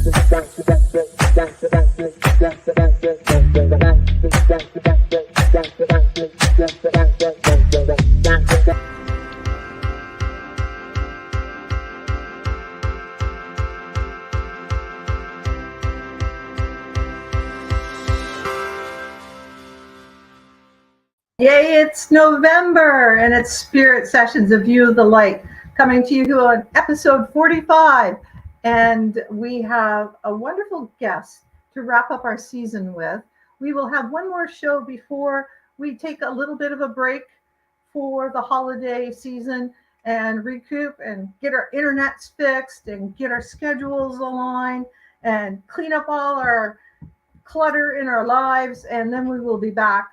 Yay, it's November and it's Spirit Sessions, A View of the Light, coming to you on episode 45. And we have a wonderful guest to wrap up our season with. We will have one more show before we take a little bit of a break for the holiday season and recoup and get our internets fixed and get our schedules aligned and clean up all our clutter in our lives. And then we will be back.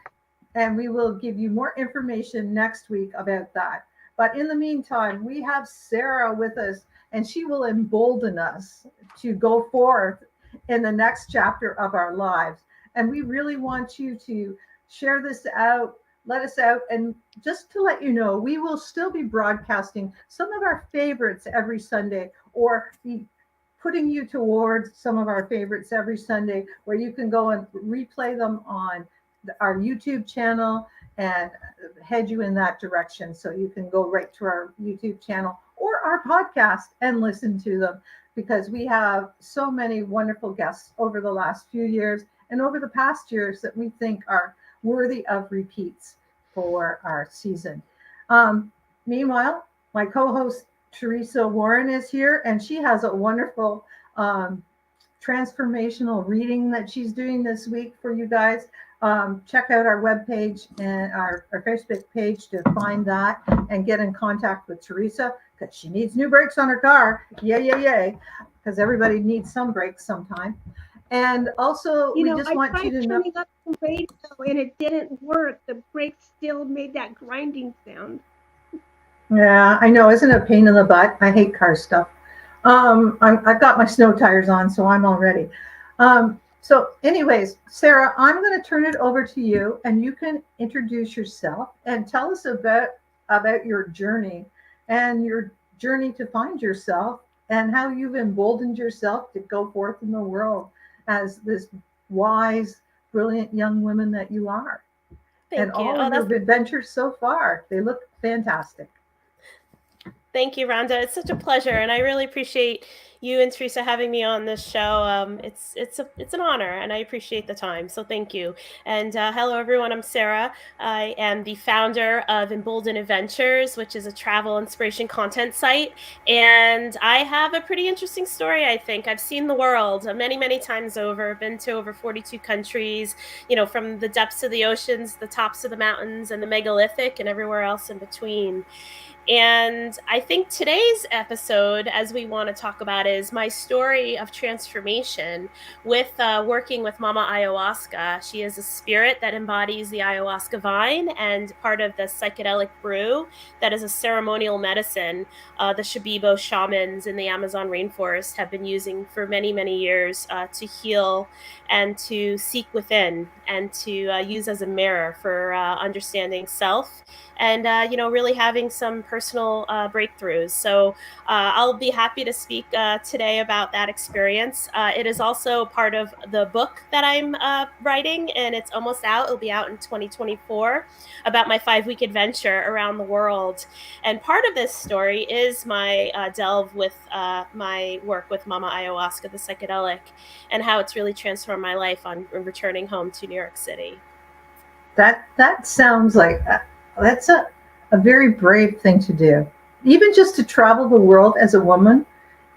And we will give you more information next week about that. But in the meantime, we have Sara with us, and she will embolden us to go forth in the next chapter of our lives. And we really want you to share this out, let us out. And just to let you know, we will still be broadcasting some of our favorites every Sunday, or be putting you towards some of our favorites every Sunday, where you can go and replay them on our YouTube channel and head you in that direction. So you can go right to our YouTube channel or our podcast and listen to them, because we have so many wonderful guests over the last few years and over the past years that we think are worthy of repeats for our season. Meanwhile, my co-host Teresa Warren is here, and she has a wonderful transformational reading that she's doing this week for you guys. Check out our webpage and our Facebook page to find that and get in contact with Teresa, because she needs new brakes on her car. Yay, because everybody needs some brakes sometime. And also, we just want you to know. I tried turning up the radio and it didn't work. The brakes still made that grinding sound. Yeah, I know. Isn't it a pain in the butt? I hate car stuff. I've got my snow tires on, so I'm all ready. So anyways, Sara, I'm going to turn it over to you, and you can introduce yourself and tell us about your journey and your journey to find yourself, and how you've emboldened yourself to go forth in the world as this wise, brilliant young woman that you are. Thank and you. all of your adventures so far, they look fantastic. Thank you, Rhonda. It's such a pleasure, and I really appreciate you and Teresa having me on this show. It's an honor, and I appreciate the time. So thank you. And hello, everyone. I'm Sara. I am the founder of Embolden Adventures, which is a travel inspiration content site. And I have a pretty interesting story, I think. I've seen the world many, many times over. Been to over 42 countries, from the depths of the oceans, the tops of the mountains, and the megalithic, and everywhere else in between. And I think today's episode, as we want to talk about, is my story of transformation with working with Mama Ayahuasca. She is a spirit that embodies the ayahuasca vine and part of the psychedelic brew that is a ceremonial medicine the Shipibo shamans in the Amazon rainforest have been using for many, many years to heal and to seek within, and to use as a mirror for understanding self, and really having some personal breakthroughs. So I'll be happy to speak today about that experience. It is also part of the book that I'm writing, and it's almost out. It'll be out in 2024, about my 5-week adventure around the world. And part of this story is my delve with my work with Mama Ayahuasca, the psychedelic, and how it's really transformed my life on returning home to New York City. That sounds like that's a very brave thing to do. Even just to travel the world as a woman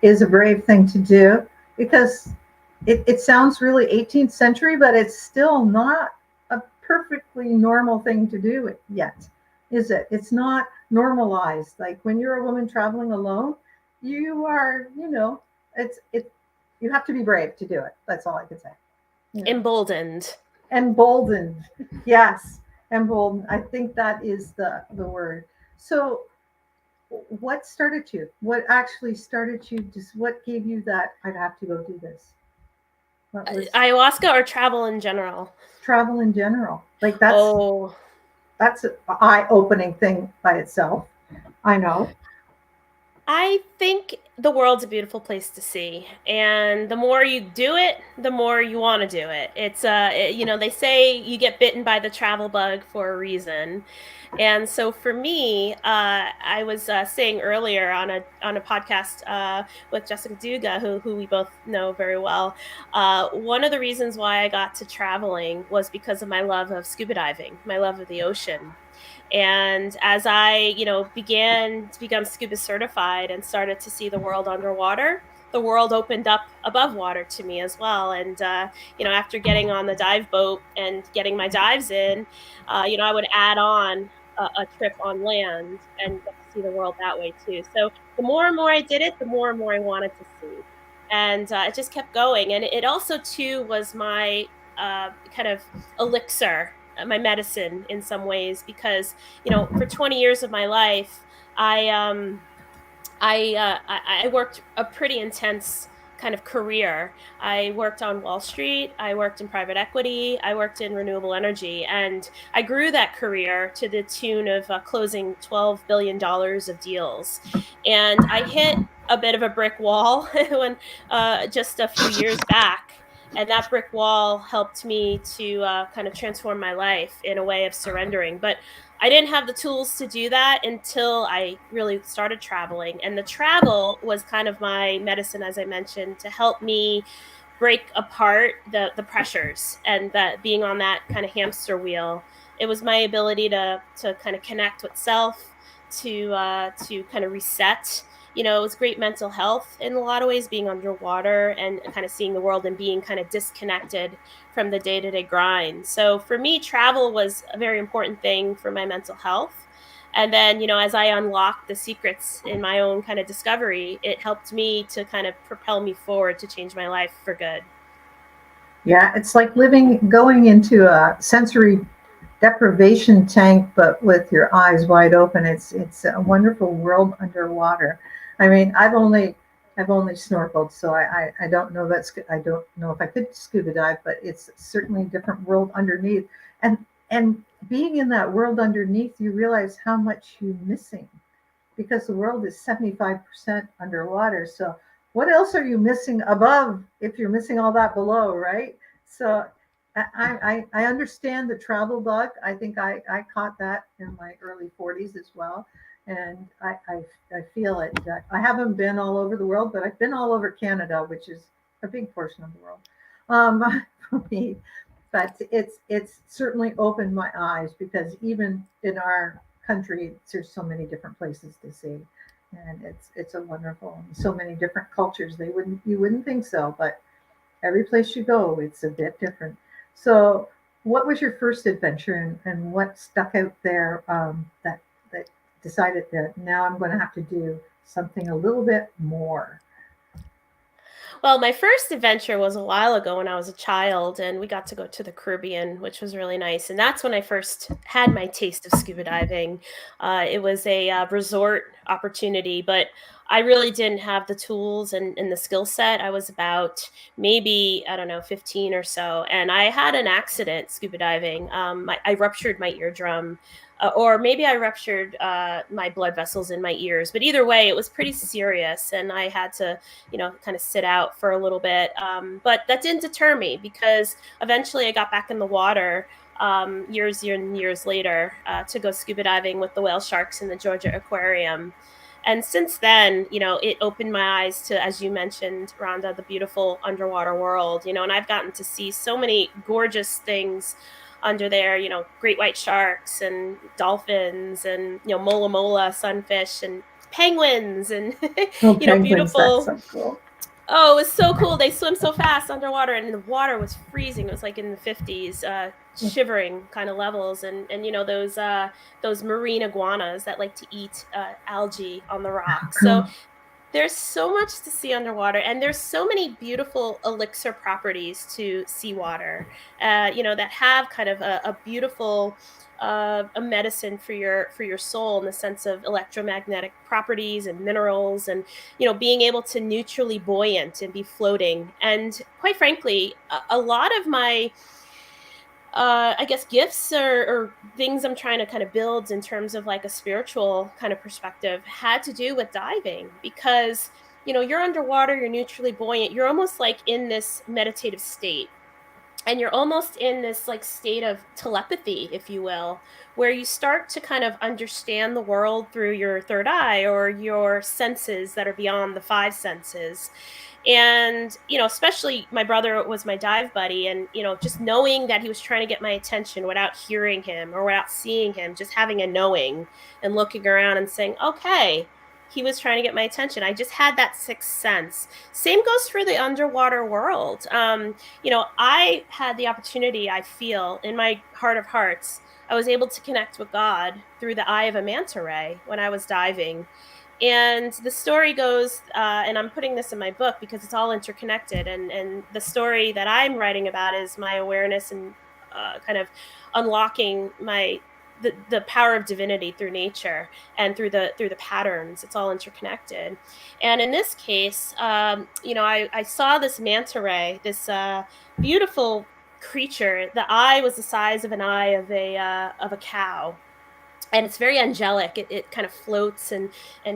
is a brave thing to do, because it sounds really 18th century, but it's still not a perfectly normal thing to do yet, is it? It's not normalized. Like when you're a woman traveling alone, you are, you have to be brave to do it. That's all I could say. Emboldened. Yes. Emboldened. I think that is the word. So what started you? What actually started you? What gave you that, I'd have to go do this? Ayahuasca or travel in general? Travel in general. Like that's an eye-opening thing by itself. I know. I think the world's a beautiful place to see, and the more you do it, the more you want to do it. They say you get bitten by the travel bug for a reason. And so for me, I was saying earlier on a podcast with Jessica Duga, who we both know very well. One of the reasons why I got to traveling was because of my love of scuba diving, my love of the ocean. And as I, began to become scuba certified and started to see the world underwater, the world opened up above water to me as well. And, after getting on the dive boat and getting my dives in, I would add on a trip on land and get to see the world that way too. So the more and more I did it, the more and more I wanted to see. And it just kept going. And it also, too, was my kind of elixir, my medicine in some ways, because for 20 years of my life, I I worked a pretty intense kind of career. I worked on Wall Street, I worked in private equity, I worked in renewable energy, and I grew that career to the tune of closing $12 billion of deals. And I hit a bit of a brick wall when just a few years back. And that brick wall helped me to kind of transform my life in a way of surrendering. But I didn't have the tools to do that until I really started traveling. And the travel was kind of my medicine, as I mentioned, to help me break apart the pressures and that being on that kind of hamster wheel. It was my ability to kind of connect with self, to kind of reset. It was great mental health in a lot of ways, being underwater and kind of seeing the world and being kind of disconnected from the day-to-day grind. So for me, travel was a very important thing for my mental health. And then, as I unlocked the secrets in my own kind of discovery, it helped me to kind of propel me forward to change my life for good. Yeah, it's like going into a sensory deprivation tank, but with your eyes wide open. It's a wonderful world underwater. I mean, I've only snorkeled, so I don't know I don't know if I could scuba dive, but it's certainly a different world underneath. And being in that world underneath, you realize how much you're missing because the world is 75% underwater. So what else are you missing above if you're missing all that below, right? So I understand the travel bug. I think I caught that in my early 40s as well. And I feel it. I haven't been all over the world, but I've been all over Canada, which is a big portion of the world for me. But it's certainly opened my eyes because even in our country, there's so many different places to see, and it's a wonderful, so many different cultures. You wouldn't think so, but every place you go, it's a bit different. So, what was your first adventure, and what stuck out there that decided that now I'm going to have to do something a little bit more? Well, my first adventure was a while ago when I was a child, and we got to go to the Caribbean, which was really nice. And that's when I first had my taste of scuba diving. It was a resort opportunity, but I really didn't have the tools and the skill set. I was about maybe, I don't know, 15 or so. And I had an accident scuba diving. I ruptured my eardrum. Or maybe I ruptured my blood vessels in my ears, but either way, it was pretty serious, and I had to kind of sit out for a little bit. But that didn't deter me because eventually I got back in the water years and years later to go scuba diving with the whale sharks in the Georgia Aquarium. And since then, it opened my eyes to, as you mentioned, Rhonda, the beautiful underwater world, and I've gotten to see so many gorgeous things under there, great white sharks and dolphins and, mola mola sunfish and penguins and Oh, penguins, that's beautiful. so cool. Oh, it was so cool. They swim so fast underwater, and the water was freezing. It was like in the 50s, shivering kind of levels. And those marine iguanas that like to eat algae on the rocks. So Cool. there's so much to see underwater, and there's so many beautiful elixir properties to seawater, that have kind of a beautiful a medicine for your soul in the sense of electromagnetic properties and minerals, and being able to neutrally buoyant and be floating. And quite frankly, a lot of my I guess gifts or things I'm trying to kind of build in terms of like a spiritual kind of perspective had to do with diving, because you're underwater, you're neutrally buoyant, you're almost like in this meditative state, and you're almost in this like state of telepathy, if you will, where you start to kind of understand the world through your third eye or your senses that are beyond the five senses. And especially my brother was my dive buddy, and just knowing that he was trying to get my attention without hearing him or without seeing him, just having a knowing and looking around and saying, okay, he was trying to get my attention. I just had that sixth sense. Same goes for the underwater world. I had the opportunity, I feel in my heart of hearts, I was able to connect with God through the eye of a manta ray when I was diving. And the story goes, and I'm putting this in my book because it's all interconnected. And the story that I'm writing about is my awareness and kind of unlocking the power of divinity through nature and through the patterns. It's all interconnected. And in this case, I saw this manta ray, this beautiful creature. The eye was the size of an eye of a cow, and it's very angelic. It kind of floats and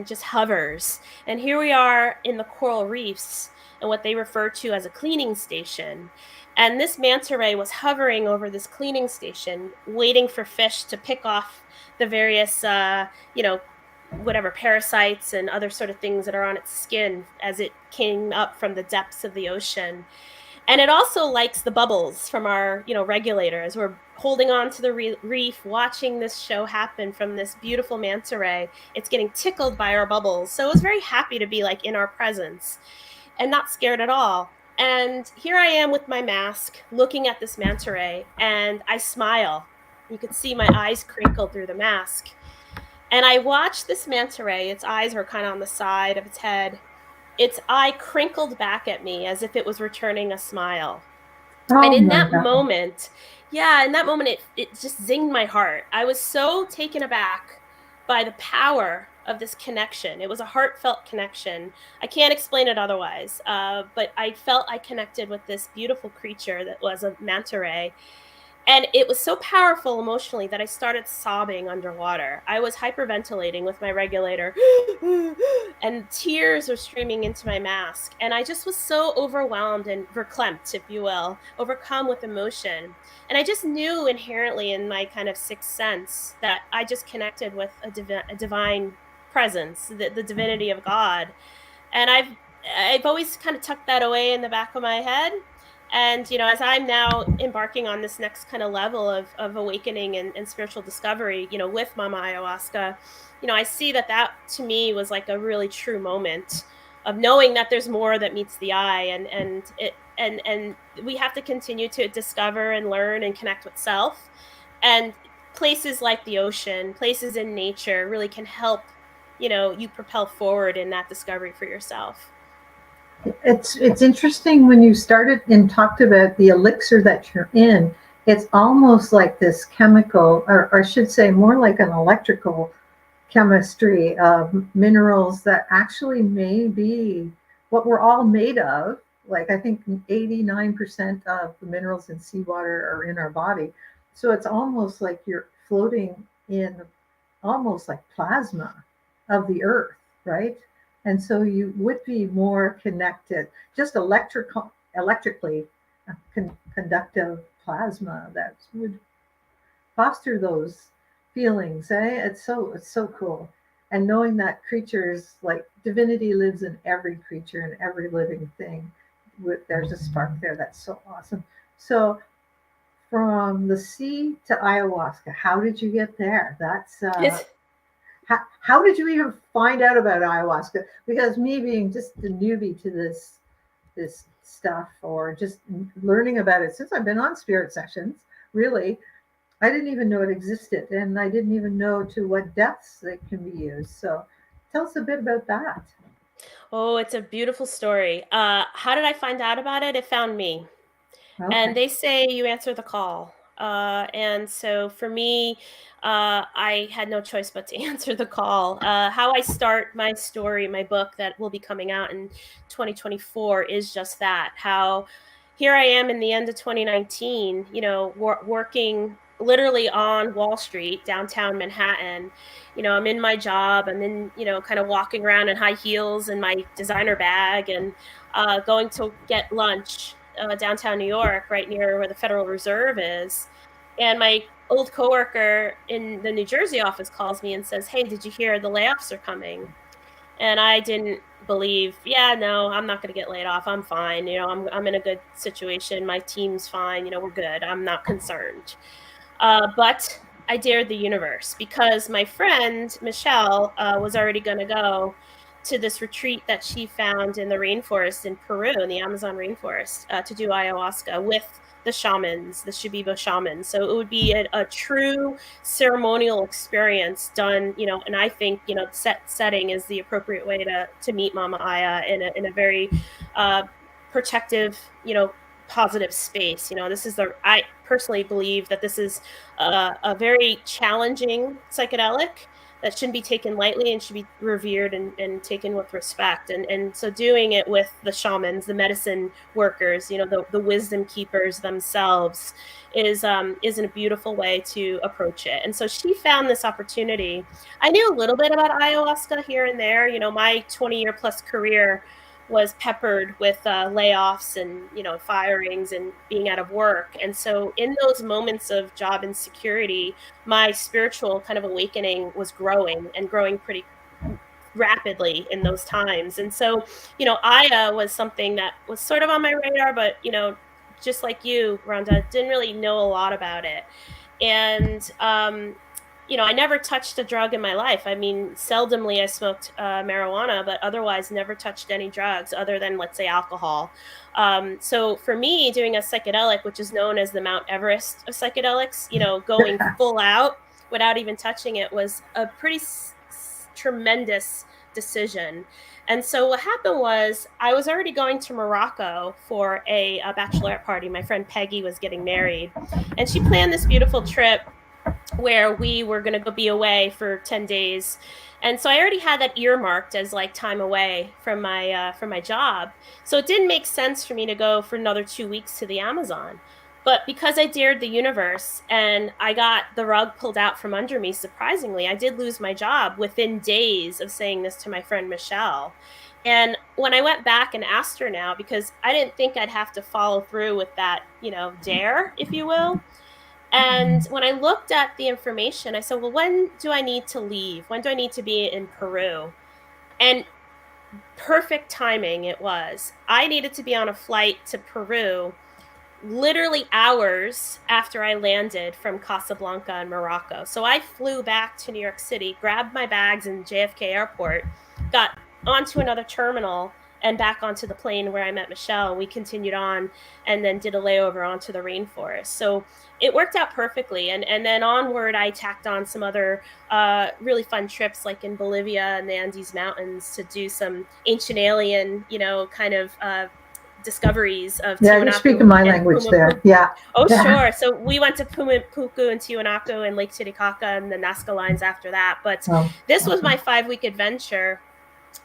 just hovers. And here we are in the coral reefs and what they refer to as a cleaning station. And this manta ray was hovering over this cleaning station, waiting for fish to pick off the various, whatever parasites and other sort of things that are on its skin as it came up from the depths of the ocean. And it also likes the bubbles from our, regulators. We're holding on to the reef, watching this show happen from this beautiful manta ray. It's getting tickled by our bubbles. So it was very happy to be like in our presence and not scared at all. And here I am with my mask looking at this manta ray, and I smile. You could see my eyes crinkle through the mask. And I watched this manta ray. Its eyes were kind of on the side of its head. Its eye crinkled back at me as if it was returning a smile. And in that moment, it just zinged my heart. I was so taken aback by the power of this connection. It was a heartfelt connection. I can't explain it otherwise, but I felt I connected with this beautiful creature that was a manta ray. And it was so powerful emotionally that I started sobbing underwater. I was hyperventilating with my regulator and tears were streaming into my mask. And I just was so overwhelmed and verklempt, if you will, overcome with emotion. And I just knew inherently in my kind of sixth sense that I just connected with a divine presence, the divinity of God. And I've always kind of tucked that away in the back of my head. And, as I'm now embarking on this next kind of level of awakening and spiritual discovery, with Mama Ayahuasca, I see that to me was like a really true moment of knowing that there's more that meets the eye, and we have to continue to discover and learn and connect with self. And places like the ocean, places in nature really can help, you propel forward in that discovery for yourself. It's interesting when you started and talked about the elixir that you're in. It's almost like this chemical, or I should say more like an electrical chemistry of minerals that actually may be what we're all made of. Like I think 89% of the minerals in seawater are in our body. So it's almost like you're floating in almost like plasma of the earth, right? And so you would be more connected, just electrically conductive plasma that would foster those feelings. It's so cool. And knowing that creatures like divinity lives in every creature and every living thing, there's a spark there. That's so awesome. So from the sea to ayahuasca, how did you get there? That's how did you even find out about ayahuasca? Because me being just a newbie to this stuff, or just learning about it since I've been on spirit sessions, really, I didn't even know it existed, and I didn't even know to what depths it can be used. So tell us a bit about that. Oh, it's a beautiful story. How did I find out about it? It found me. Okay. And they say you answer the call. And so for me, I had no choice but to answer the call. How I start my story, my book that will be coming out in 2024 is just that. How here I am in the end of 2019, you know, working literally on Wall Street, downtown Manhattan. You know, I'm in my job. I'm in, you know, kind of walking around in high heels and my designer bag, and going to get lunch downtown New York, right near where the Federal Reserve is. And my old coworker in the New Jersey office calls me and says, "Hey, did you hear the layoffs are coming?" And I didn't believe, yeah, no, I'm not going to get laid off. I'm fine. You know, I'm in a good situation. My team's fine. You know, we're good. I'm not concerned. But I dared the universe because my friend, Michelle, was already going to go to this retreat that she found in the rainforest in Peru, in the Amazon rainforest, to do ayahuasca with the shamans, the Shipibo shamans. So it would be a true ceremonial experience done, you know, and I think, you know, setting is the appropriate way to meet Mama Aya in a very protective, you know, positive space. You know, I personally believe that this is a very challenging psychedelic that shouldn't be taken lightly and should be revered and taken with respect. And so doing it with the shamans, the medicine workers, you know, the wisdom keepers themselves is a beautiful way to approach it. And so she found this opportunity. I knew a little bit about ayahuasca here and there. You know, my 20-year plus career was peppered with layoffs and, you know, firings and being out of work. And so in those moments of job insecurity, my spiritual kind of awakening was growing and growing pretty rapidly in those times. And so, you know, Aya was something that was sort of on my radar, but, you know, just like you, Rhonda, didn't really know a lot about it. And, you know, I never touched a drug in my life. I mean, seldomly I smoked marijuana, but otherwise never touched any drugs other than, let's say, alcohol. So for me, doing a psychedelic, which is known as the Mount Everest of psychedelics, you know, going full out without even touching it was a pretty tremendous decision. And so what happened was I was already going to Morocco for a bachelorette party. My friend Peggy was getting married, and she planned this beautiful trip where we were going to go be away for 10 days. And so I already had that earmarked as like time away from my job. So it didn't make sense for me to go for another 2 weeks to the Amazon. But because I dared the universe and I got the rug pulled out from under me, surprisingly, I did lose my job within days of saying this to my friend Michelle. And when I went back and asked her now, because I didn't think I'd have to follow through with that, you know, dare, if you will. And when I looked at the information, I said, well, when do I need to leave? When do I need to be in Peru? And perfect timing it was. I needed to be on a flight to Peru literally hours after I landed from Casablanca in Morocco. So I flew back to New York City, grabbed my bags in JFK Airport, got onto another terminal and back onto the plane where I met Michelle. We continued on and then did a layover onto the rainforest. So it worked out perfectly. And then onward, I tacked on some other really fun trips, like in Bolivia and the Andes Mountains, to do some ancient alien, you know, kind of discoveries of Tiwanaku. You're speaking my language there. Yeah. Oh, sure. So we went to Pumapuku and Tiwanaku and Lake Titicaca and the Nazca lines after that. But this was my 5-week adventure.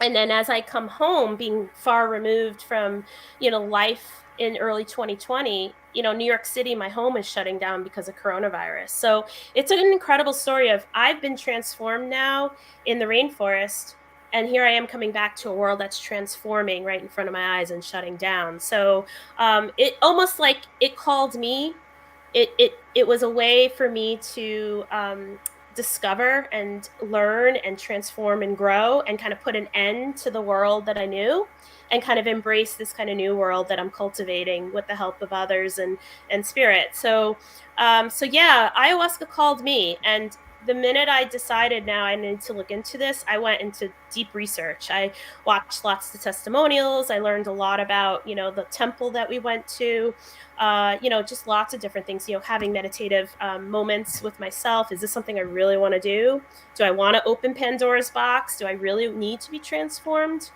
And then as I come home, being far removed from, you know, life in early 2020, you know, New York City, my home is shutting down because of coronavirus. So it's an incredible story of I've been transformed now in the rainforest. And here I am coming back to a world that's transforming right in front of my eyes and shutting down. So it almost like it called me. It was a way for me to discover and learn and transform and grow and kind of put an end to the world that I knew and kind of embrace this kind of new world that I'm cultivating with the help of others and spirit. So yeah, ayahuasca called me. And the minute I decided now I need to look into this, I went into deep research. I watched lots of testimonials. I learned a lot about, you know, the temple that we went to, you know, just lots of different things, you know, having meditative moments with myself. Is this something I really want to do? Do I want to open Pandora's box? Do I really need to be transformed?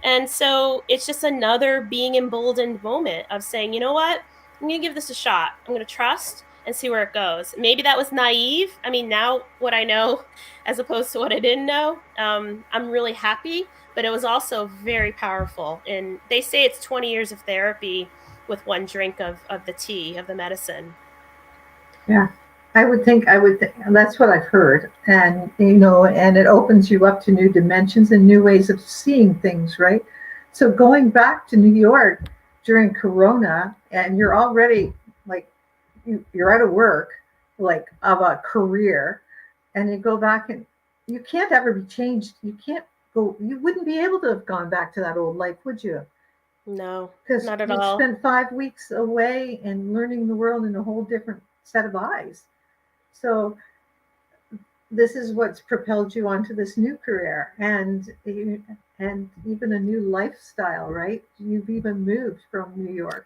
And so it's just another being emboldened moment of saying, you know what, I'm going to give this a shot. I'm going to trust and see where it goes. Maybe that was naive. I mean, now what I know as opposed to what I didn't know, I'm really happy, but it was also very powerful. And they say it's 20 years of therapy with one drink of the tea, of the medicine. Yeah. I would think, and that's what I've heard. And, and it opens you up to new dimensions and new ways of seeing things, right? So going back to New York during Corona, and you're already like, you're out of work, like of a career, and you go back and you can't ever be changed. You wouldn't be able to have gone back to that old life, would you? No, Because not at you all. spent 5 weeks away and learning the world in a whole different set of eyes. So this is what's propelled you onto this new career and even a new lifestyle, right? You've even moved from New York.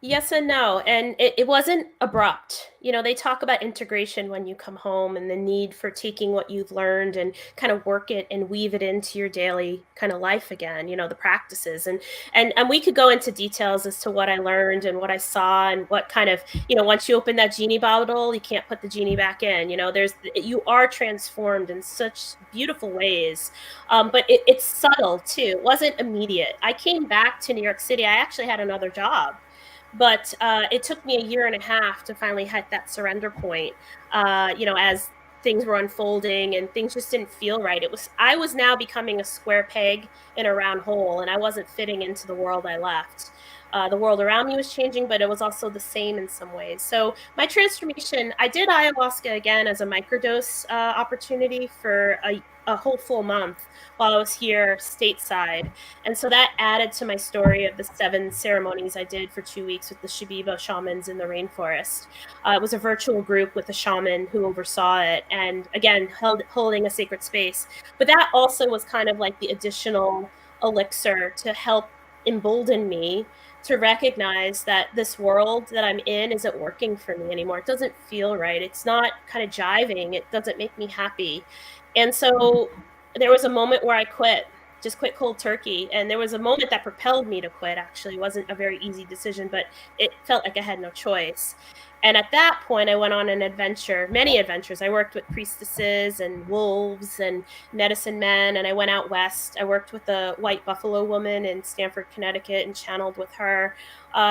Yes and no. And it wasn't abrupt. They talk about integration when you come home and the need for taking what you've learned and kind of work it and weave it into your daily kind of life again, the practices. And we could go into details as to what I learned and what I saw and what kind of, once you open that genie bottle, you can't put the genie back in. You are transformed in such beautiful ways. But it's subtle too. It wasn't immediate. I came back to New York City. I actually had another job. But it took me a year and a half to finally hit that surrender point, as things were unfolding and things just didn't feel right. I was now becoming a square peg in a round hole, and I wasn't fitting into the world I left. The world around me was changing, but it was also the same in some ways. So my transformation, I did ayahuasca again as a microdose opportunity for a whole full month while I was here stateside. And so that added to my story of the 7 ceremonies I did for 2 weeks with the Shipibo shamans in the rainforest. It was a virtual group with a shaman who oversaw it, and again, holding a sacred space. But that also was kind of like the additional elixir to help embolden me to recognize that this world that I'm in isn't working for me anymore. It doesn't feel right. It's not kind of jiving. It doesn't make me happy. And so there was a moment where I just quit cold turkey. And there was a moment that propelled me to quit, actually. It wasn't a very easy decision, but it felt like I had no choice. And at that point, I went on many adventures. I worked with priestesses and wolves and medicine men, and I went out west. I worked with a white buffalo woman in Stamford, Connecticut, and channeled with her.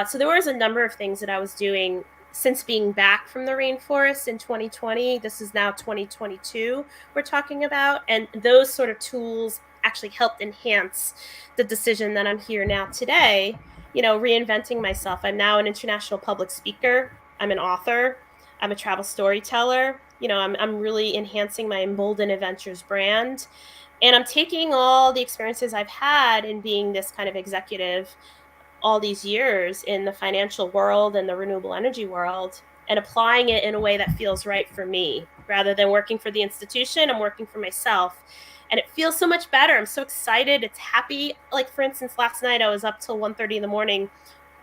So there was a number of things that I was doing since being back from the rainforest in 2020. This is now 2022 we're talking about. And those sort of tools actually helped enhance the decision that I'm here now today, reinventing myself. I'm now an international public speaker. I'm an author. I'm a travel storyteller. I'm really enhancing my Embolden Adventures brand. And I'm taking all the experiences I've had in being this kind of executive all these years in the financial world and the renewable energy world and applying it in a way that feels right for me. Rather than working for the institution, I'm working for myself. And it feels so much better. I'm so excited. It's happy. Like, for instance, last night I was up till 1:30 in the morning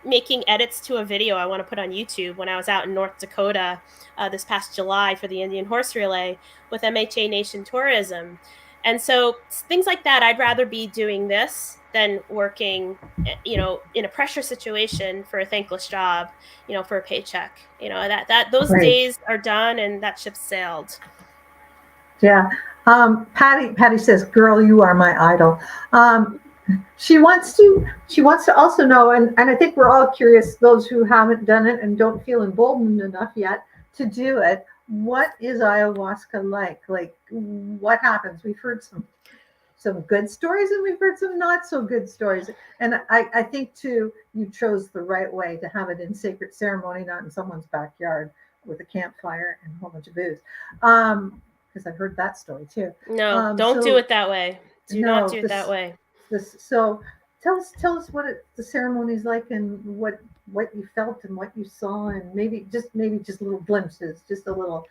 making edits to a video I want to put on YouTube when I was out in North Dakota this past July for the Indian Horse Relay with MHA Nation Tourism. And so things like that, I'd rather be doing this than working, in a pressure situation for a thankless job, for a paycheck. Those Right. days are done and that ship sailed. Yeah. Patty says, "Girl, you are my idol." She wants to also know, and I think we're all curious, those who haven't done it and don't feel emboldened enough yet to do it. What is ayahuasca like? Like, what happens? We've heard some good stories and we've heard some not so good stories. And I think too, you chose the right way to have it in sacred ceremony, not in someone's backyard with a campfire and a whole bunch of booze. Because I've heard that story too. No, don't do it that way. Do not do it that way. So tell us what the ceremony's like and what you felt and what you saw, and maybe just little glimpses, just a little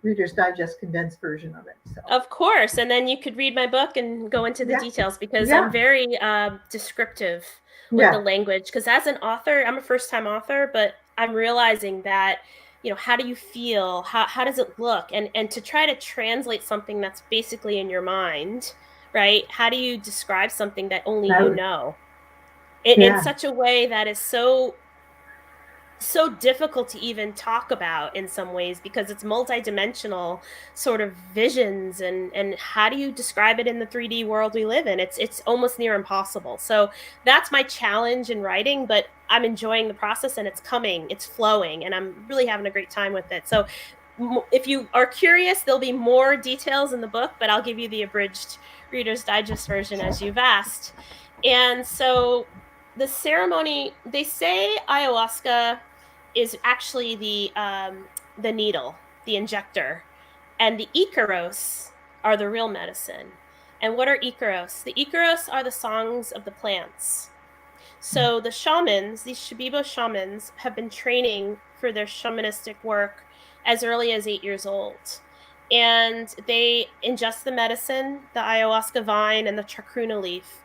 Reader's Digest condensed version of it. So. Of course, and then you could read my book and go into the details, because I'm very descriptive with the language. Because as an author, I'm a first-time author, but I'm realizing that, how do you feel? How does it look? And to try to translate something that's basically in your mind, right? How do you describe something that only you know? In such a way that is so difficult to even talk about in some ways, because it's multidimensional sort of visions, and how do you describe it in the 3D world we live in? It's almost near impossible. So that's my challenge in writing, but I'm enjoying the process, and it's coming, it's flowing, and I'm really having a great time with it. So if you are curious, there'll be more details in the book, but I'll give you the abridged Reader's Digest version as you've asked. And so the ceremony, they say ayahuasca is actually the needle, the injector, and the Icaros are the real medicine. And what are Icaros? The Icaros are the songs of the plants. So the shamans, these Shipibo shamans, have been training for their shamanistic work as early as 8 years old. And they ingest the medicine, the ayahuasca vine and the chacruna leaf.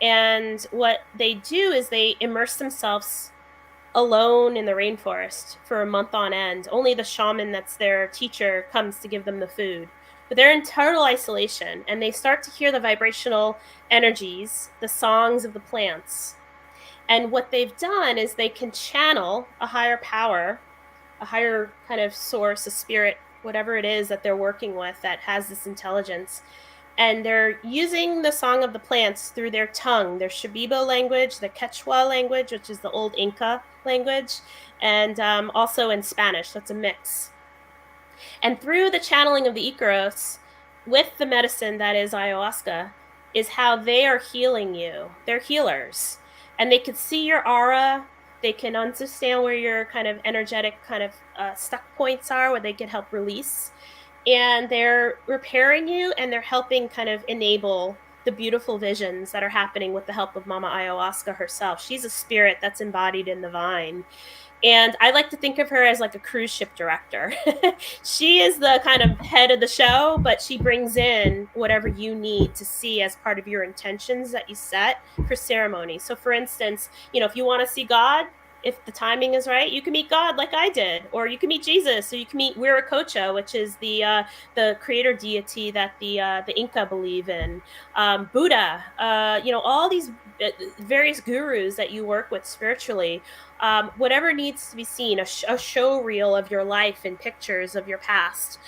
And what they do is they immerse themselves alone in the rainforest for a month on end. Only the shaman that's their teacher comes to give them the food. But they're in total isolation, and they start to hear the vibrational energies, the songs of the plants. And what they've done is they can channel a higher power, a higher kind of source, a spirit, whatever it is that they're working with that has this intelligence. And they're using the song of the plants through their tongue, their Shipibo language, the Quechua language, which is the old Inca language, and also in Spanish. So it's a mix. And through the channeling of the Icaros, with the medicine that is ayahuasca, is how they are healing you. They're healers. And they can see your aura. They can understand where your kind of energetic kind of stuck points are, where they can help release. And they're repairing you, and they're helping kind of enable the beautiful visions that are happening with the help of Mama Ayahuasca herself. She's a spirit that's embodied in the vine. And I like to think of her as like a cruise ship director. She is the kind of head of the show, but she brings in whatever you need to see as part of your intentions that you set for ceremony. So for instance, if you want to see God, if the timing is right, you can meet God like I did, or you can meet Jesus, or you can meet Wiracocha, which is the creator deity that the Inca believe in, Buddha, all these various gurus that you work with spiritually. Whatever needs to be seen, a show reel of your life and pictures of your past.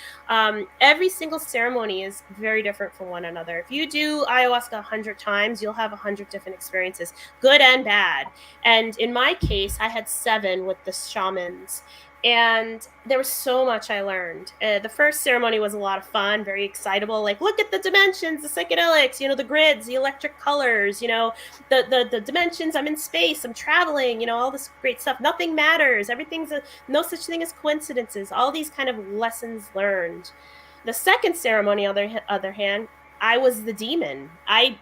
Every single ceremony is very different from one another. If you do ayahuasca 100 times, you'll have 100 different experiences, good and bad. And in my case, I had 7 with the shamans. And there was so much I learned. The first ceremony was a lot of fun, very excitable. Like, look at the dimensions, the psychedelics, the grids, the electric colors, the dimensions. I'm in space, I'm traveling, all this great stuff. Nothing matters. Everything's no such thing as coincidences. All these kind of lessons learned. The second ceremony, on the other hand, I was the demon. I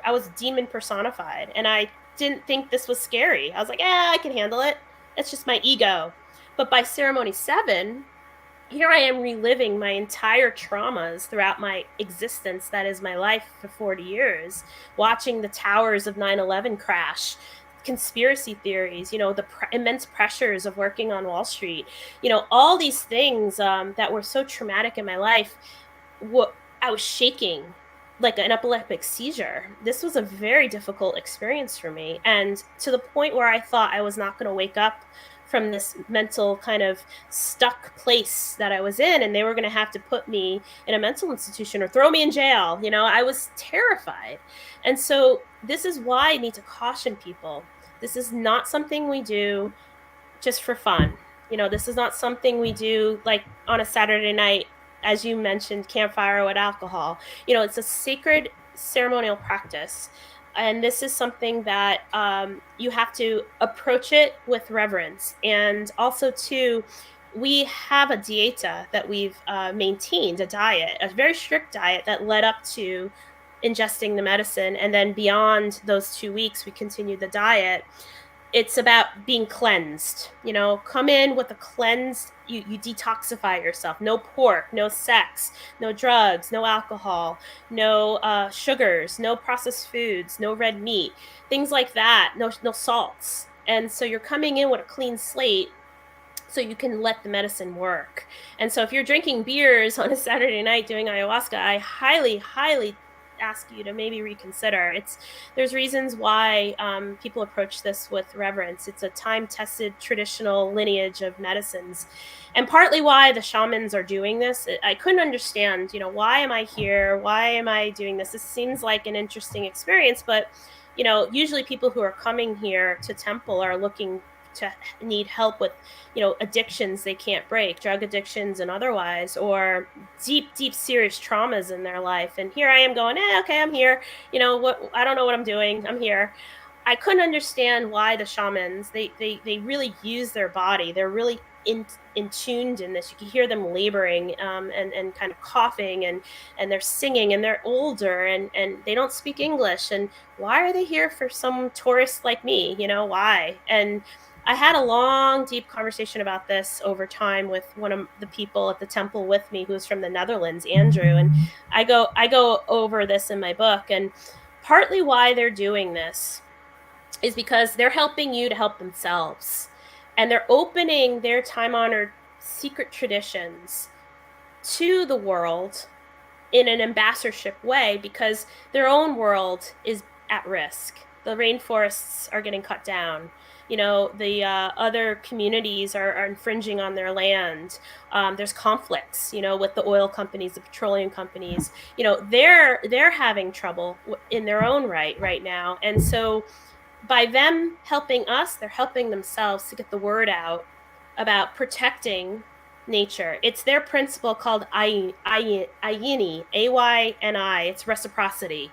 was demon personified, and I didn't think this was scary. I was like, I can handle it. It's just my ego. But by ceremony 7, here I am reliving my entire traumas throughout my existence, that is my life for 40 years, watching the towers of 9/11 crash, conspiracy theories, the immense pressures of working on Wall Street, all these things that were so traumatic in my life. I was shaking like an epileptic seizure. This was a very difficult experience for me, and to the point where I thought I was not going to wake up from this mental kind of stuck place that I was in, and they were going to have to put me in a mental institution or throw me in jail. I was terrified. And so this is why I need to caution people. This is not something we do just for fun. This is not something we do like on a Saturday night, as you mentioned, campfire with alcohol. It's a sacred ceremonial practice. And this is something that you have to approach it with reverence. And also, too, we have a dieta that we've maintained, a diet, a very strict diet that led up to ingesting the medicine. And then beyond those 2 weeks, we continued the diet. It's about being cleansed. Come in with a cleansed, you detoxify yourself. No pork, no sex, no drugs, no alcohol, no sugars, no processed foods, no red meat, things like that, no salts. And so you're coming in with a clean slate so you can let the medicine work. And so if you're drinking beers on a Saturday night doing ayahuasca, I highly, highly ask you to maybe reconsider. There's reasons why people approach this with reverence. It's a time-tested traditional lineage of medicines, and partly why the shamans are doing this. I couldn't understand, why am I here? Why am I doing this? This seems like an interesting experience, but usually people who are coming here to temple are looking to need help with, addictions they can't break, drug addictions and otherwise, or deep, deep, serious traumas in their life. And here I am going, okay, I'm here. I don't know what I'm doing. I'm here. I couldn't understand why the shamans, they really use their body. They're really in tuned in this. You can hear them laboring, and kind of coughing, and they're singing, and they're older, and they don't speak English. And why are they here for some tourist like me? Why? And I had a long, deep conversation about this over time with one of the people at the temple with me, who's from the Netherlands, Andrew. And I go over this in my book. And partly why they're doing this is because they're helping you to help themselves. And they're opening their time-honored secret traditions to the world in an ambassadorship way, because their own world is at risk. The rainforests are getting cut down. The other communities are infringing on their land. There's conflicts, with the oil companies, the petroleum companies. They're having trouble in their own right now. And so by them helping us, they're helping themselves to get the word out about protecting nature. It's their principle called Ayini, Ayni. It's reciprocity.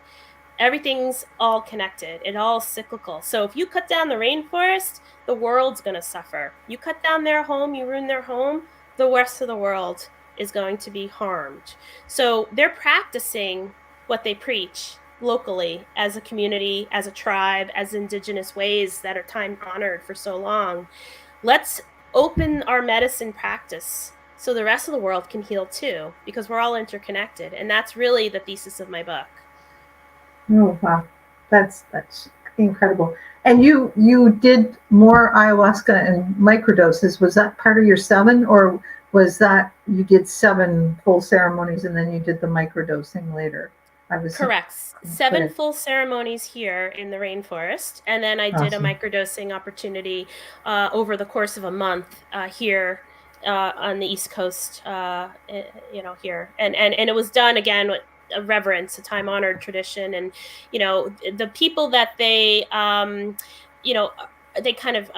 Everything's all connected. It's all cyclical. So if you cut down the rainforest, the world's going to suffer. You cut down their home, you ruin their home, the rest of the world is going to be harmed. So they're practicing what they preach locally as a community, as a tribe, as indigenous ways that are time honored for so long. Let's open our medicine practice so the rest of the world can heal too, because we're all interconnected. And that's really the thesis of my book. Oh, wow. That's incredible. And you did more ayahuasca and microdoses. Was that part of your 7, or was that you did 7 full ceremonies and then you did the microdosing later? Correct. 7 full ceremonies here in the rainforest. And then I did a microdosing opportunity over the course of a month here on the East Coast, here. And it was done again with a reverence, a time-honored tradition. And, the people that they, they kind of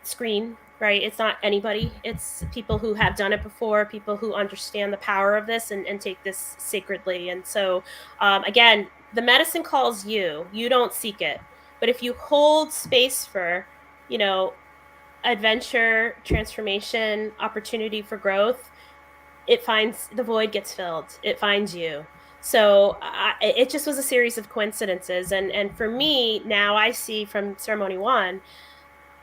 screen, right? It's not anybody. It's people who have done it before, people who understand the power of this and take this sacredly. And so, again, the medicine calls you. You don't seek it. But if you hold space for, adventure, transformation, opportunity for growth, the void gets filled. It finds you. So it just was a series of coincidences. And for me, now I see from ceremony 1,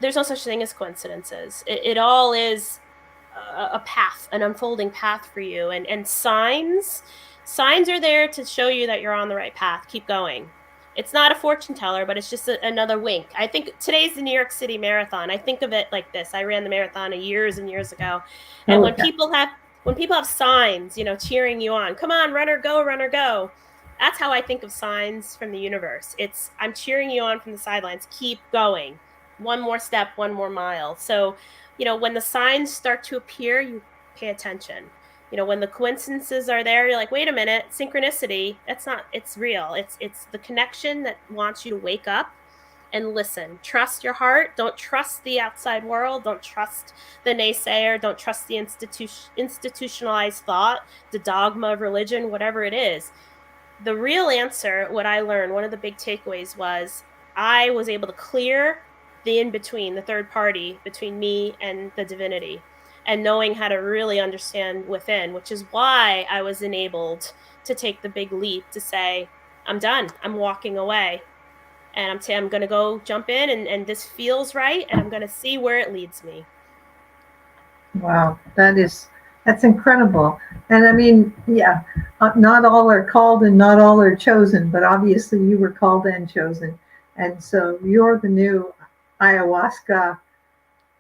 there's no such thing as coincidences. It all is a path, an unfolding path for you. And signs are there to show you that you're on the right path. Keep going. It's not a fortune teller, but it's just another wink. I think today's the New York City Marathon. I think of it like this. I ran the marathon years and years ago. And when people have signs, cheering you on, come on, runner, go. That's how I think of signs from the universe. I'm cheering you on from the sidelines. Keep going. One more step, one more mile. So, when the signs start to appear, you pay attention. When the coincidences are there, you're like, wait a minute, synchronicity, it's real. It's the connection that wants you to wake up and listen. Trust your heart. Don't trust the outside world. Don't trust the naysayer. Don't trust the institutionalized thought, the dogma of religion, whatever it is. The real answer, what I learned, one of the big takeaways was I was able to clear the in-between, the third party between me and the divinity, and knowing how to really understand within, which is why I was enabled to take the big leap to say, I'm done. I'm walking away. And I'm going to go jump in, and this feels right, and I'm going to see where it leads me. Wow, that's incredible. And I mean, yeah, not all are called and not all are chosen, but obviously you were called and chosen. And so you're the new ayahuasca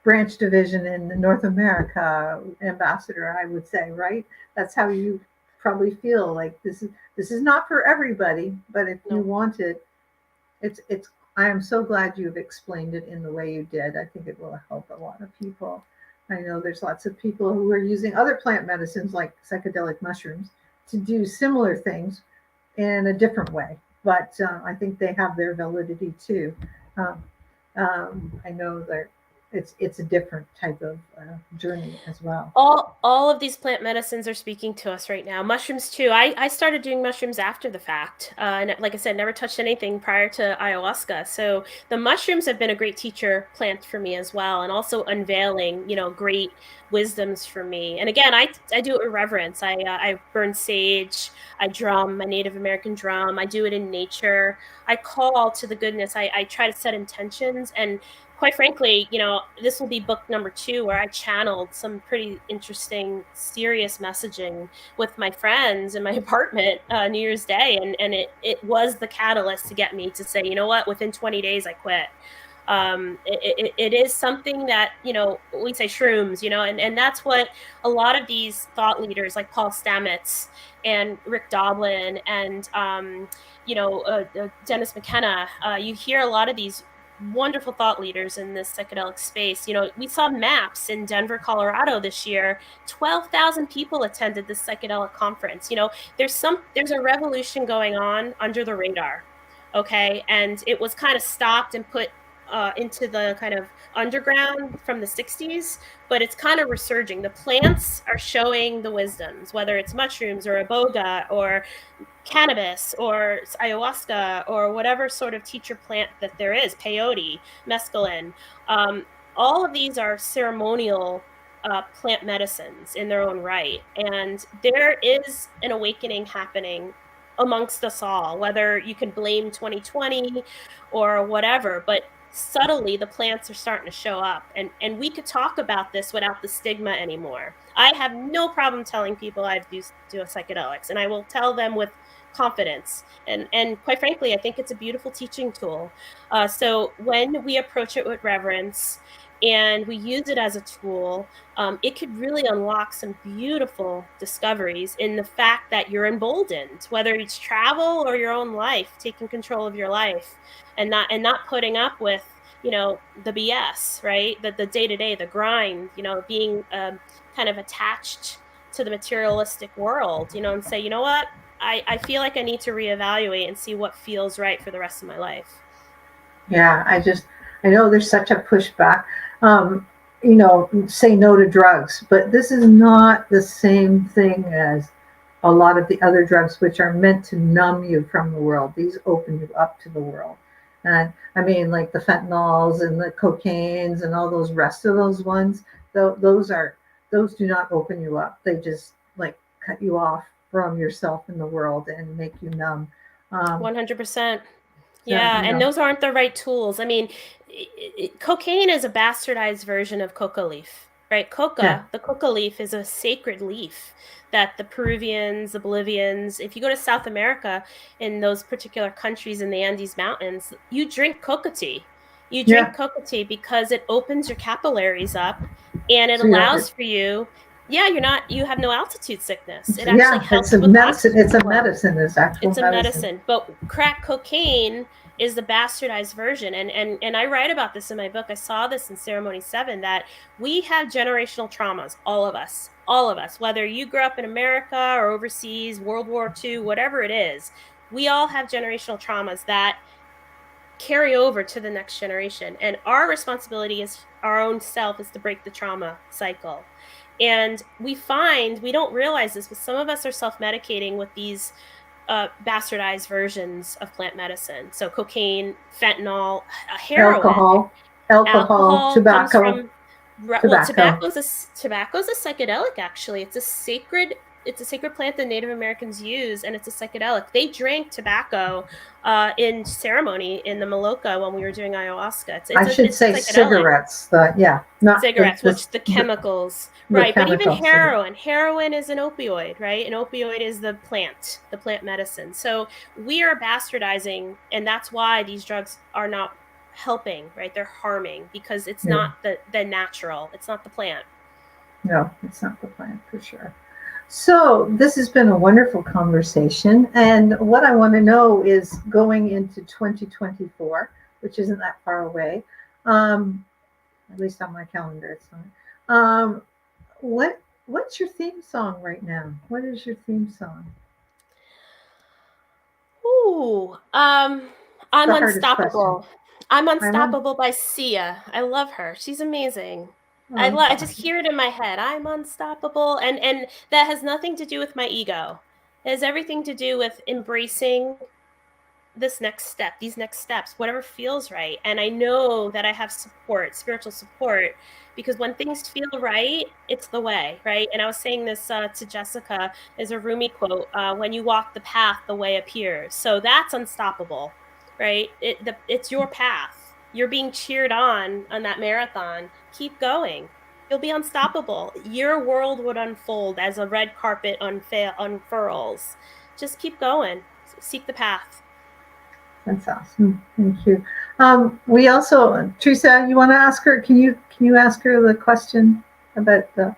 branch division in North America ambassador, I would say, right? That's how you probably feel. Like this is not for everybody, but if you want it, it's I am so glad you've explained it in the way you did. I think it will help a lot of people. I know there's lots of people who are using other plant medicines like psychedelic mushrooms to do similar things in a different way. but I think they have their validity too. Um, I know that it's a different type of journey as well. All of these plant medicines are speaking to us right now. Mushrooms too. I started doing mushrooms after the fact, and like I said, never touched anything prior to ayahuasca. So the mushrooms have been a great teacher plant for me as well, and also unveiling, great wisdoms for me. And again, I do it with reverence. I burn sage. I drum my Native American drum. I do it in nature. I call to the goodness. I try to set intentions, and quite frankly, this will be book number 2 where I channeled some pretty interesting, serious messaging with my friends in my apartment New Year's Day. And it was the catalyst to get me to say, you know what, within 20 days, I quit. It is something that, we say shrooms, and that's what a lot of these thought leaders like Paul Stamets and Rick Doblin and, Dennis McKenna, you hear a lot of these wonderful thought leaders in this psychedelic space. We saw maps in Denver, Colorado this year. 12,000 people attended this psychedelic conference. There's a revolution going on under the radar. Okay. And it was kind of stopped and put into the kind of underground from the 60s, but it's kind of resurging. The plants are showing the wisdoms, whether it's mushrooms or iboga or cannabis or ayahuasca or whatever sort of teacher plant that there is, peyote, mescaline. All of these are ceremonial plant medicines in their own right. And there is an awakening happening amongst us all, whether you can blame 2020 or whatever, but subtly the plants are starting to show up, and we could talk about this without the stigma anymore. I have no problem telling people I do psychedelics, and I will tell them with confidence, and quite frankly, I think it's a beautiful teaching tool. So when we approach it with reverence and we use it as a tool, it could really unlock some beautiful discoveries in the fact that you're emboldened, whether it's travel or your own life, taking control of your life, and not putting up with the BS, right? The day-to-day, the grind, being kind of attached to the materialistic world, and say, you know what, I feel like I need to reevaluate and see what feels right for the rest of my life. Yeah, I know there's such a pushback. Say no to drugs, but this is not the same thing as a lot of the other drugs, which are meant to numb you from the world. These open you up to the world. And I mean, like the fentanyls and the cocaines and all those rest of those ones, those do not open you up. They just like cut you off from yourself in the world and make you numb. 100%. So, Yeah, and those aren't the right tools. I mean, cocaine is a bastardized version of coca leaf, right? The coca leaf is a sacred leaf that the Peruvians, the Bolivians, if you go to South America, in those particular countries in the Andes Mountains, you drink coca tea. You drink coca tea because it opens your capillaries up and it allows for you. Yeah, you have no altitude sickness. It actually helps with medicine. It's a medicine. It's a medicine. But crack cocaine is the bastardized version. And I write about this in my book. I saw this in Ceremony 7, that we have generational traumas, all of us, whether you grew up in America or overseas, World War II, whatever it is, we all have generational traumas that carry over to the next generation. And our responsibility as our own self is to break the trauma cycle. And we don't realize this, but some of us are self-medicating with these bastardized versions of plant medicine. So cocaine, fentanyl, heroin, alcohol, tobacco. Well, tobacco's a psychedelic. Actually, it's a sacred plant that Native Americans use, and it's a psychedelic. They drank tobacco in ceremony in the Maloka when we were doing ayahuasca. I should say cigarettes, not cigarettes, which the chemicals, right? But even heroin is an opioid, right? An opioid is the plant medicine. So we are bastardizing, and that's why these drugs are not helping, right? They're harming because it's not the natural. It's not the plant. No, it's not the plant for sure. So this has been a wonderful conversation. And what I want to know is, going into 2024, which isn't that far away, at least on my calendar, it's not. What's your theme song right now? What is your theme song? Ooh, I'm The hardest Unstoppable. I'm I know. Unstoppable by Sia. I love her. She's amazing. Oh, I just hear it in my head. I'm unstoppable, and that has nothing to do with my ego. It has everything to do with embracing this next step, these next steps, whatever feels right. And I know that I have support, spiritual support, because when things feel right, it's the way, right? And I was saying this to Jessica as a Rumi quote, when you walk the path, the way appears. So that's unstoppable, right? It's your path. You're being cheered on that marathon. Keep going. You'll be unstoppable. Your world would unfold as a red carpet unfurls. Just keep going. Seek the path. That's awesome. Thank you. We also, Teresa, you want to ask her? Can you ask her the question about the?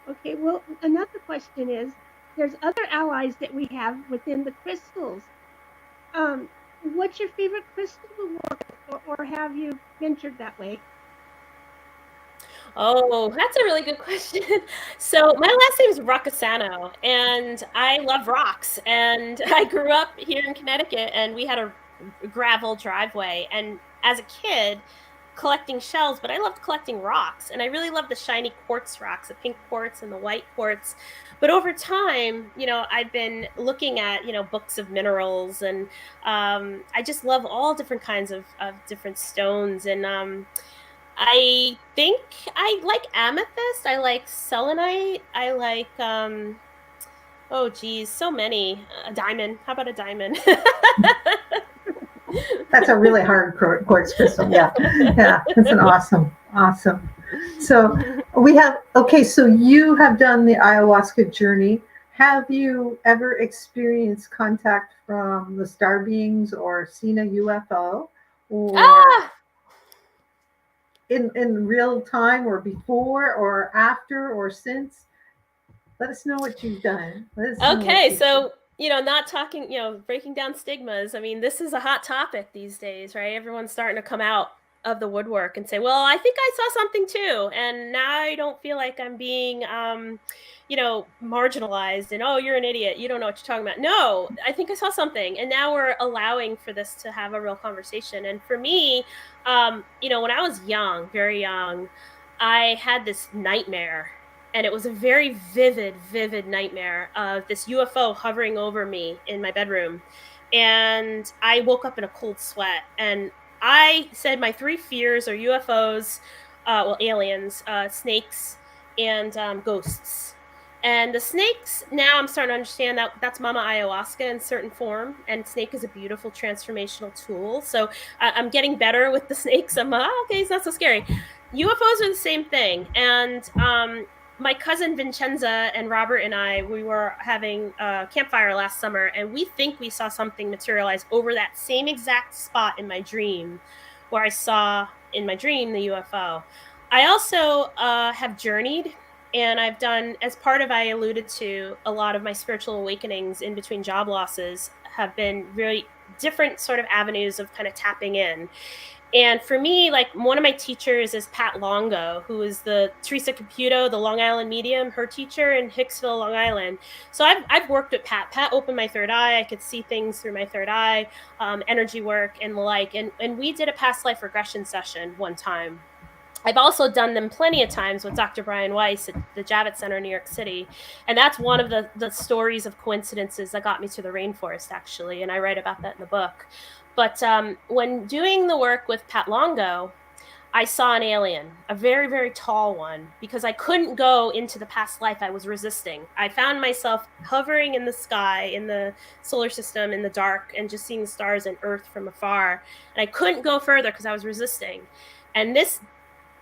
Okay, well, another question is, there's other allies that we have within the crystals. What's your favorite crystal to work with, or have you ventured that way? Oh, that's a really good question. So my last name is Roccisano, and I love rocks. And I grew up here in Connecticut, and we had a gravel driveway. And as a kid, collecting shells, but I loved collecting rocks, and I really loved the shiny quartz rocks, the pink quartz and the white quartz. But over time, I've been looking at, books of minerals, and I just love all different kinds of different stones. And I think I like amethyst. I like selenite. I like oh geez, so many. A diamond. How about a diamond? That's a really hard quartz crystal. Yeah, yeah, that's an awesome. So we have, okay, so you have done the ayahuasca journey. Have you ever experienced contact from the star beings or seen a UFO, or Ah! in real time, or before or after or since? Let us know what you've done. Okay, so not talking, breaking down stigmas. I mean, this is a hot topic these days, right? Everyone's starting to come out of the woodwork and say, well, I think I saw something too, and now I don't feel like I'm being marginalized, and oh, you're an idiot, you don't know what you're talking about. No, I think I saw something, and now we're allowing for this to have a real conversation. And for me, when I was young, very young, I had this nightmare, and it was a very vivid nightmare of this UFO hovering over me in my bedroom. And I woke up in a cold sweat, and I said my 3 fears are UFOs, aliens, snakes, and ghosts. And the snakes, now I'm starting to understand that that's Mama Ayahuasca in certain form, and snake is a beautiful transformational tool. So I'm getting better with the snakes. I'm okay, it's not so scary. UFOs are the same thing. And my cousin Vincenza and Robert and I, we were having a campfire last summer, and we think we saw something materialize over that same exact spot in my dream, where I saw in my dream the UFO. I also have journeyed, and I've done, as part of, I alluded to, a lot of my spiritual awakenings in between job losses have been really different sort of avenues of kind of tapping in. And for me, like, one of my teachers is Pat Longo, who is the Teresa Caputo, the Long Island medium, her teacher in Hicksville, Long Island. So I've worked with Pat. Pat opened my third eye. I could see things through my third eye, energy work and the like. And we did a past life regression session one time. I've also done them plenty of times with Dr. Brian Weiss at the Javits Center in New York City. And that's one of the stories of coincidences that got me to the rainforest, actually. And I write about that in the book. But when doing the work with Pat Longo, I saw an alien, a very, very tall one, because I couldn't go into the past life. I was resisting. I found myself hovering in the sky, in the solar system, in the dark, and just seeing the stars and Earth from afar. And I couldn't go further because I was resisting. And this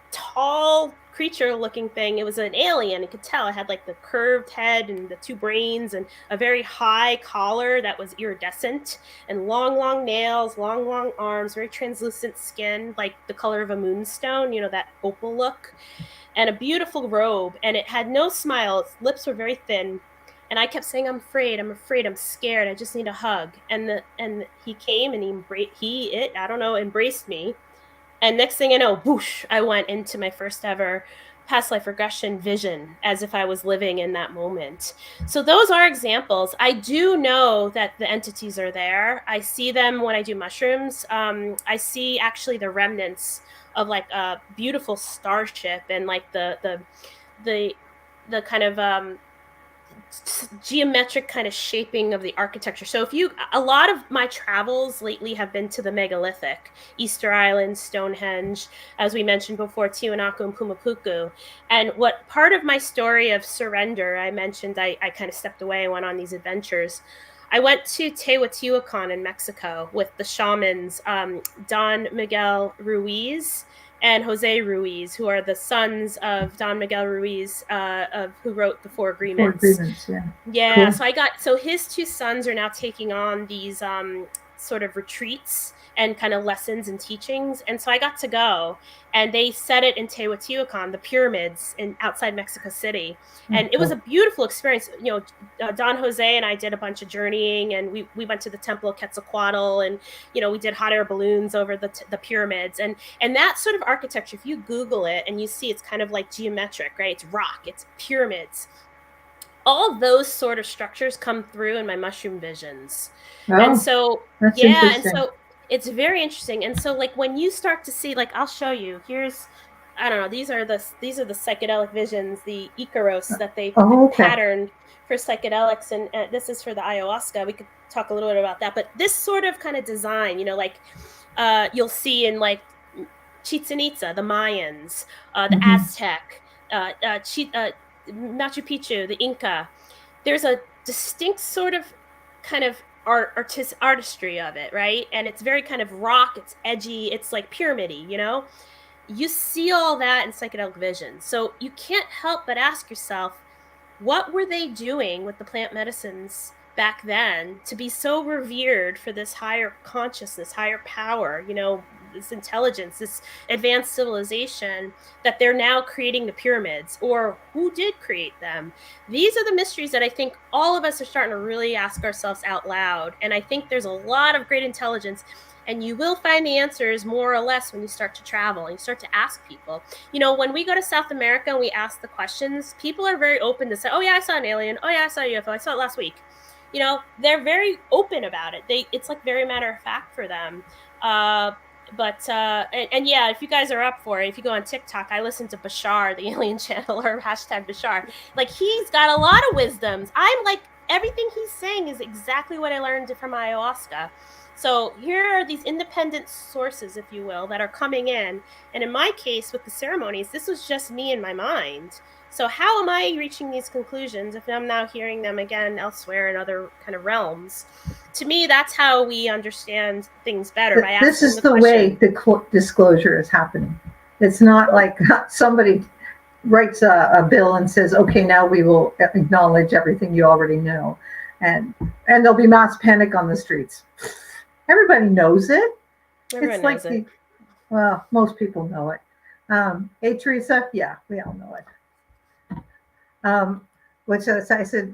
tall creature looking thing, it was an alien. You could tell it had like the curved head and the 2 brains and a very high collar that was iridescent, and long nails, long arms, very translucent skin, like the color of a moonstone, that opal look, and a beautiful robe. And it had no smile. Its lips were very thin. And I kept saying, I'm afraid, I'm scared, I just need a hug. And he came, and embraced me. And next thing I know, whoosh, I went into my first ever past life regression vision as if I was living in that moment. So those are examples. I do know that the entities are there. I see them when I do mushrooms. I see actually the remnants of like a beautiful starship and like the kind of geometric kind of shaping of the architecture. So a lot of my travels lately have been to the megalithic, Easter Island, Stonehenge, as we mentioned before, Tiwanaku and Pumapuku. And what part of my story of surrender, I mentioned I kind of stepped away and went on these adventures. I went to Teotihuacan in Mexico with the shamans, Don Miguel Ruiz and Jose Ruiz, who are the sons of Don Miguel Ruiz, who wrote the Four Agreements. Four Agreements, yeah. Yeah, cool. So his two sons are now taking on these sort of retreats and kind of lessons and teachings. And so I got to go, and they set it in Teotihuacan, the pyramids outside Mexico City. And it was a beautiful experience. You know, Don Jose and I did a bunch of journeying, and we went to the Temple of Quetzalcoatl, and, you know, we did hot air balloons over the pyramids. And that sort of architecture, if you Google it and you see, it's kind of like geometric, right? It's rock, it's pyramids. All those sort of structures come through in my mushroom visions. Oh, and so, yeah, and so it's very interesting. And so, like, when you start to see, like, I'll show you, I don't know, these are the psychedelic visions, the Icaros that they patterned for psychedelics. And this is for the ayahuasca. We could talk a little bit about that. But this sort of kind of design, you know, like you'll see in like Chichen Itza, the Mayans, the Aztec, Machu Picchu, the Inca, there's a distinct sort of kind of artistry of it, right? And it's very kind of rock, it's edgy, it's like pyramidy, you know? You see all that in psychedelic vision. So you can't help but ask yourself, what were they doing with the plant medicines back then to be so revered for this higher consciousness, higher power, you know, this intelligence, this advanced civilization, that they're now creating the pyramids? Or who did create them? These are the mysteries that I think all of us are starting to really ask ourselves out loud. And I think there's a lot of great intelligence, and you will find the answers more or less when you start to travel and you start to ask people. You know, when we go to South America and we ask the questions, people are very open to say, oh yeah, I saw an alien. Oh yeah, I saw a UFO. I saw it last week. You know, they're very open about it. It's like very matter of fact for them. And yeah, if you guys are up for it, if you go on TikTok, I listen to Bashar, the alien channeler, #Bashar. Like, he's got a lot of wisdoms. I'm like, everything he's saying is exactly what I learned from ayahuasca. So here are these independent sources, if you will, that are coming in. And in my case, with the ceremonies, this was just me in my mind. So how am I reaching these conclusions if I'm now hearing them again elsewhere in other kind of realms? To me, that's how we understand things better. By asking this is the way the disclosure is happening. It's not like somebody writes a bill and says, okay, now we will acknowledge everything you already know. And there'll be mass panic on the streets. Everybody knows it. Everyone knows it. Well, most people know it. Hey, Teresa, yeah, we all know it. Which I said,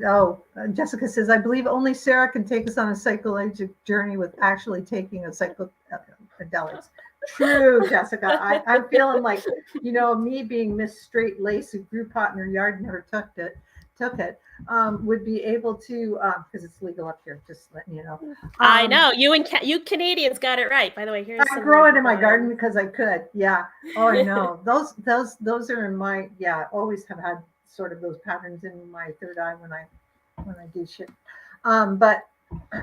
Jessica says, I believe only Sarah can take us on a psychological journey with actually taking a psychedelics. True, Jessica. I'm feeling like, you know, me being Miss Straight Lace who grew pot in her yard, never took it, would be able to, because it's legal up here, just letting you know. I know, you Canadians got it right. By the way, I grow it in my garden because I could. Yeah. Oh, I know. Those are in my, always have had sort of those patterns in my third eye when I do shit. But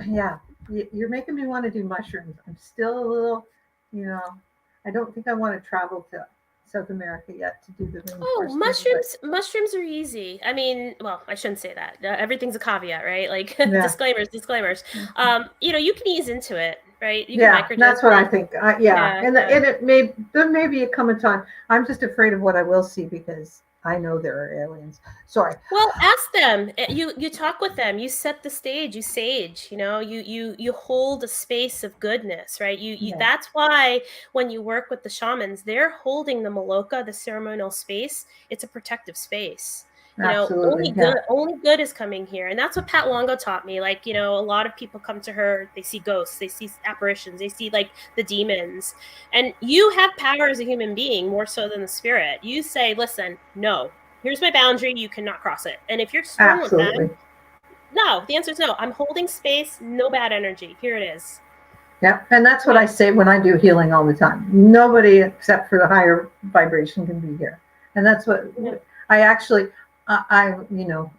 yeah, you're making me want to do mushrooms. I'm still a little, you know, I don't think I want to travel to South America yet to do the mushrooms are easy. I mean, well, I shouldn't say that. Everything's a caveat, right? Like disclaimers. You know, you can ease into it, right? You can that's what I think. And there may be a coming time. I'm just afraid of what I will see because I know there are aliens. Sorry. Well, ask them. You talk with them. You set the stage. You sage. You know, you hold a space of goodness, right? That's why when you work with the shamans, they're holding the maloka, the ceremonial space. It's a protective space. Absolutely. Only good is coming here. And that's what Pat Longo taught me. Like, a lot of people come to her, they see ghosts, they see apparitions, they see like the demons. And you have power as a human being more so than the spirit. You say, listen, no, here's my boundary. You cannot cross it. And if you're stern with them, no, the answer is no. I'm holding space, no bad energy. Here it is. Yeah, and that's what I say when I do healing all the time. Nobody except for the higher vibration can be here. And that's what I actually, I'm,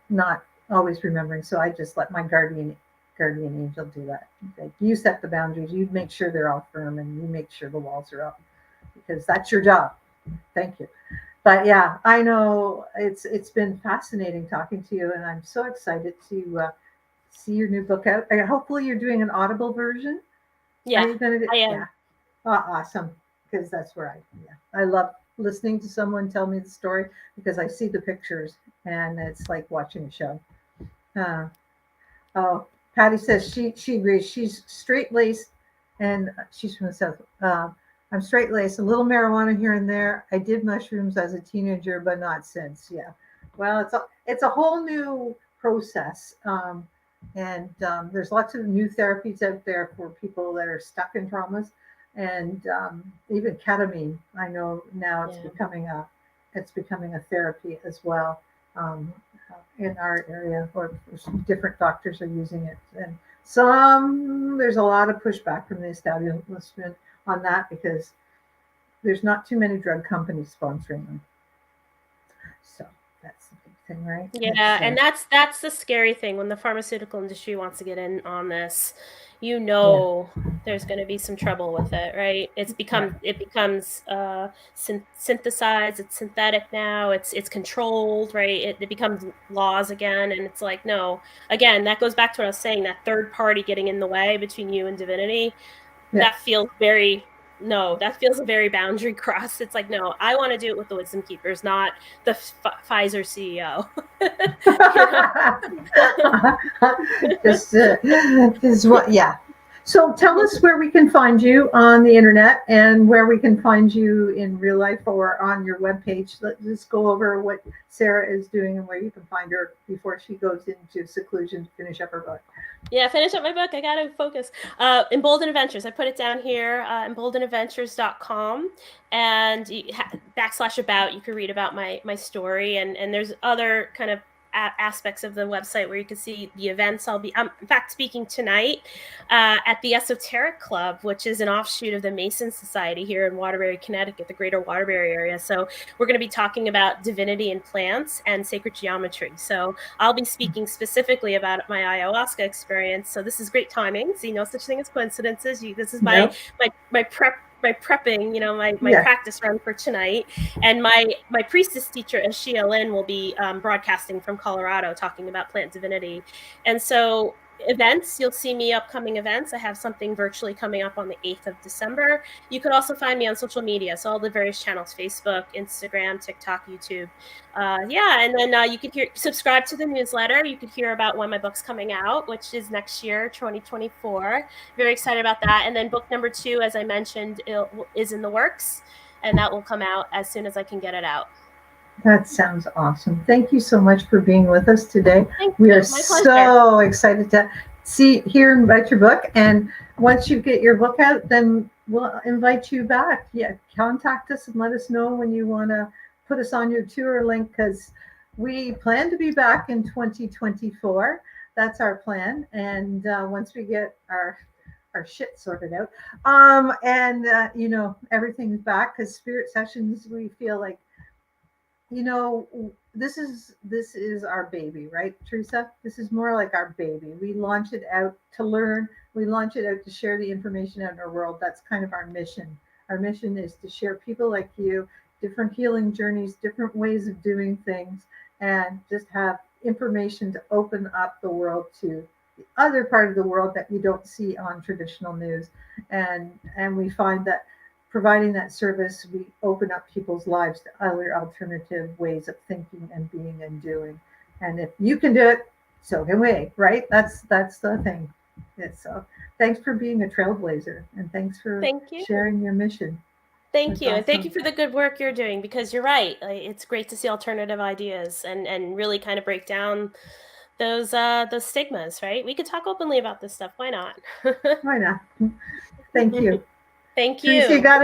not always remembering. So I just let my guardian angel do that. Like, you set the boundaries, you make sure they're all firm, and you make sure the walls are up, because that's your job. Thank you. But yeah, I know it's been fascinating talking to you, and I'm so excited to see your new book out. Hopefully you're doing an Audible version. Yeah, I am. Yeah. Oh, awesome. Because that's where I love listening to someone tell me the story, because I see the pictures and it's like watching a show. Patty says she agrees. She's straight-laced, and she's from the South. I'm straight-laced, a little marijuana here and there. I did mushrooms as a teenager, but not since. Yeah. Well, it's a whole new process. And there's lots of new therapies out there for people that are stuck in traumas, and even ketamine. I know now it's becoming a therapy as well in our area, or different doctors are using it. And there's a lot of pushback from the establishment on that, because there's not too many drug companies sponsoring them. So that's the big thing, right? Yeah, and that's the scary thing when the pharmaceutical industry wants to get in on this. There's going to be some trouble with it, right? It becomes synthesized. It's synthetic now. It's controlled, right? It becomes laws again, and it's like, no. Again, that goes back to what I was saying. That third party getting in the way between you and divinity. That feels that feels a very boundary cross. It's like, no, I want to do it with the Wisdom Keepers, not the Pfizer CEO. So tell us where we can find you on the internet, and where we can find you in real life or on your webpage. Let's just go over what Sarah is doing and where you can find her before she goes into seclusion to finish up her book. Yeah, finish up my book. I got to focus. Embolden Adventures. I put it down here, emboldenadventures.com. And /about, you can read about my story. And there's other kind of aspects of the website where you can see the events. I'll be, in fact, speaking tonight at the Esoteric Club, which is an offshoot of the Mason Society here in Waterbury, Connecticut, the greater Waterbury area. So we're going to be talking about divinity in plants and sacred geometry. So I'll be speaking specifically about my ayahuasca experience. So this is great timing. See, no such thing as coincidences. This is my prepping, my practice run for tonight. And my priestess teacher, Ashia Lynn, will be broadcasting from Colorado, talking about plant divinity. And so events, you'll see me upcoming events. I have something virtually coming up on the 8th of December. You could also find me on social media. So all the various channels, Facebook, Instagram, TikTok, YouTube. And then you could subscribe to the newsletter. You could hear about when my book's coming out, which is next year, 2024. Very excited about that. And then book number 2, as I mentioned, is in the works, and that will come out as soon as I can get it out. That sounds awesome. Thank you so much for being with us today. We are so excited to hear about your book. And once you get your book out, then we'll invite you back. Yeah, contact us and let us know when you want to put us on your tour link, because we plan to be back in 2024. That's our plan. And once we get our shit sorted out, everything's back, because Spirit Sessions, we feel like, this is our baby, right, Teresa? This is more like our baby. We launch it out to learn. We launch it out to share the information out in our world. That's kind of our mission. Our mission is to share people like you, different healing journeys, different ways of doing things, and just have information to open up the world to the other part of the world that you don't see on traditional news. And we find that providing that service, we open up people's lives to other alternative ways of thinking and being and doing. And if you can do it, so can we, right? That's the thing. So thanks for being a trailblazer, and thanks for sharing your mission. Thank That's you. And thank you awesome. for the good work you're doing, because you're right. It's great to see alternative ideas and really kind of break down those stigmas, right? We could talk openly about this stuff. Why not? Why not? Thank you. Thank you. Teresa, you got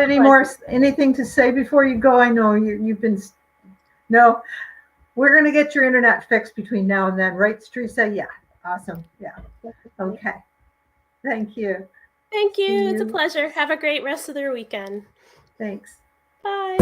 anything to say before you go? I know you've been, no, we're going to get your internet fixed between now and then, right, Teresa? Yeah. Awesome. Yeah. Okay. Thank you. Thank you. See It's a you. pleasure. Have a great rest of your weekend. Thanks. Bye.